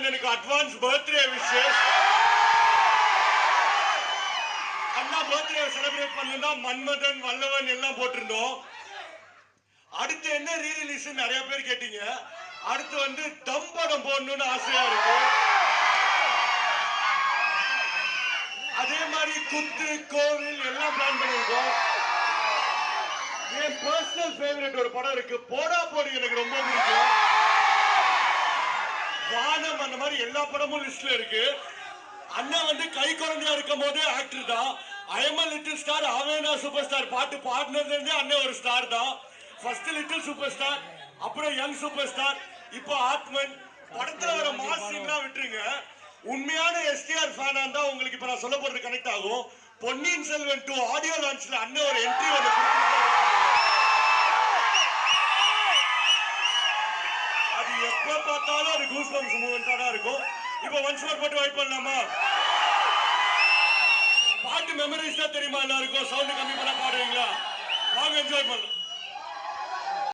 அண்ணனுக்கு advance birthday wishes. அண்ணா birthday celebrate பண்ணா மன்மதன் வல்லவன் எல்லாம் போட்டிருந்தோம். அடுத்து என்ன ரீ ரிலீஸ் நிறைய பேர் கேட்டீங்க. அடுத்து வந்து தம் படம் போடணும்னு ஆசையா இருக்கு. அதே மாதிரி குத்து கோவில் எல்லாம் பிளான் பண்ணிருக்கோம். என் பர்சனல் ஃபேவரட் ஒரு படம் இருக்கு, போடா போடு, எனக்கு ரொம்ப பிடிக்கும். வானம், அந்த மாதிரி எல்லா படமும் லிஸ்ட்ல இருக்கு. அண்ணா வந்து கை குழந்தையா இருக்கும் போது ஆக்டர் தான். I am a little star, ஆவேனா சூப்பர் ஸ்டார் பாட்டு பாடினதுல இருந்தே அண்ணன் ஒரு ஸ்டார் தான். ஃபர்ஸ்ட் லிட்டில் சூப்பர் ஸ்டார், அப்புறம் யங் சூப்பர் ஸ்டார், இப்போ ஆத்மன். படத்துல வர மாஸ் சீன்லாம் விட்டுருங்க. உண்மையான எஸ்டிஆர் ஃபேனா இருந்தா உங்களுக்கு இப்ப நான் சொல்ல போறது கனெக்ட் ஆகும். பொன்னியின் செல்வன் 2 ஆடியோ லான்ச்ல அண்ணன் ஒரு என்ட்ரி வந்து அது எப்ப பார்த்தாலும் அது கூஸ் பம்ப்ஸ் மூமெண்டா தான் இருக்கும். இப்போ ஒன்ஸ் மோர் போட்டு வைப் பண்ணலாமா? பாட்டு மெமரிஸ் தான் தெரியுமா எல்லாருக்கும்? சவுண்ட் கம்மி பண்ண பாடுவீங்களா? வாங்க என்ஜாய் பண்ணலாம்.